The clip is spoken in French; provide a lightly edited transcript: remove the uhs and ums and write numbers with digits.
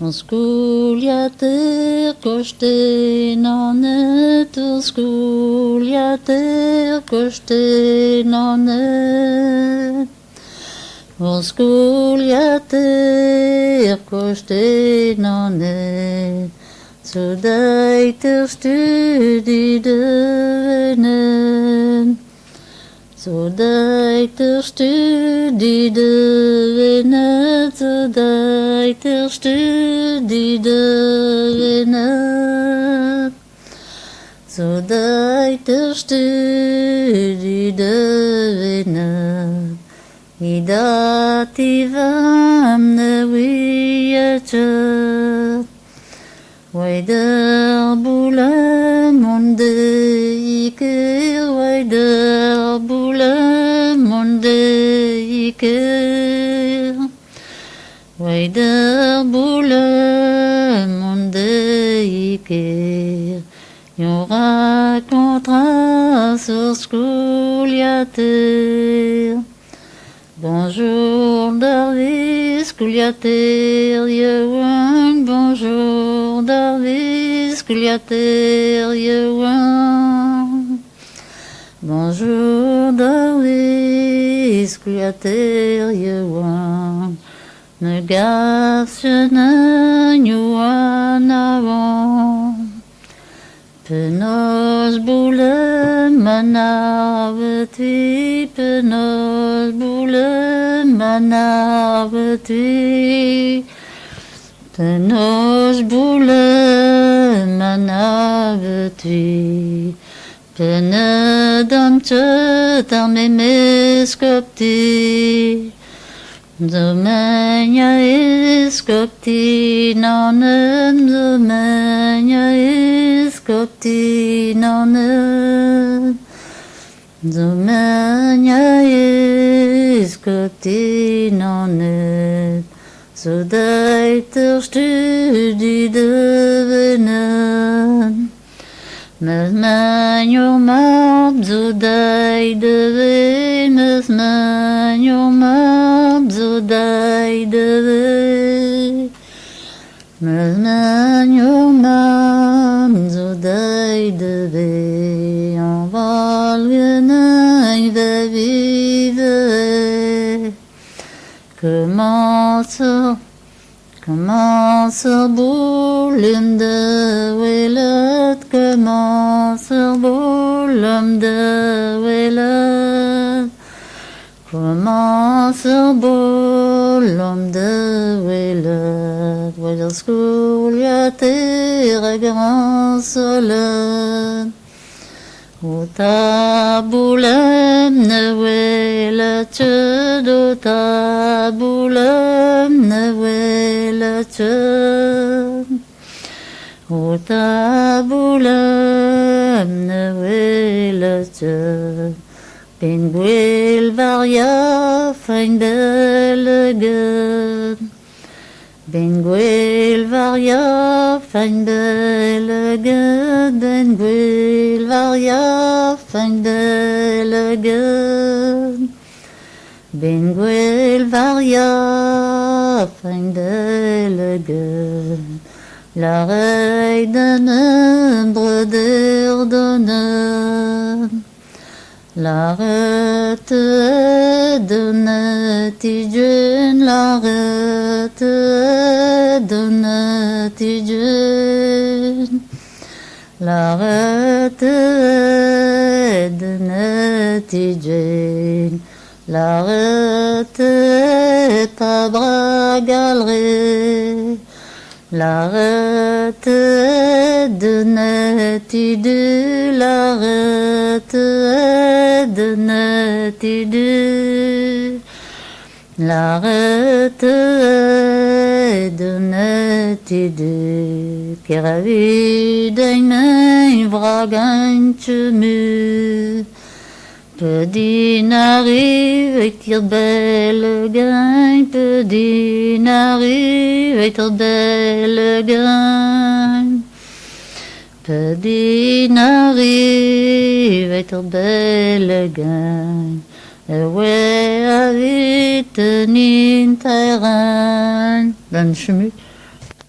Osculiater coștenanet, osculiater coștenanet. Osculiater coștenanet, zodaiter studie devenen. Zodaiter studie devenen, zodaiter studie devenen. Zodaiter studie devenen. Idativam neviacet. Weider bulem onde iker, weider bulem onde iker. Weider bulem onde iker. Yon racontera sur Sculiater. Bonjour Darvis, Sculiater, yewan. Bonjour Darvis, Sculiater, yewan. Bonjour Darvis, Sculiater, yewan. Ne gafsenen yuan avant. Penos bulem manaveti, penos bulem manaveti. Penos bulem manaveti. Penedam cetam memescopti. Domenia escopti nonem, domenia escopti nonem. Domenia escopti nonem. Zodaiter studie devenen. Mesmanio mab zodai deve, mesmanio mab zodai deve. Mesmanio mab zodai deve. En valgenai va vivre. Commence boulum de welet, commence boulum de welet. Commence boulum de welet. Weider Sculiater a grand solen. O tabulem ne welet, o tabulem ne welet. O tabulem ne welet. Penguel varia fein belegen. Benguel varia fein belegen. Benguel varia fein belegen. Benguel varia fein belegen. L'oreille d'un ombre d'ordonne. L'arrête de netigen, l'arrête de netigen. L'arrête de netigen. L'arrête à bras galerés. L'arrête de netide, l'arrête de netide. L'arrête de netide. Keravi dainen vragan chemu. Pedinari veitir belle gain, pedinari veitir belle gain. Pedinari veitir belle gain. We avit nin terrain. Dan chemu.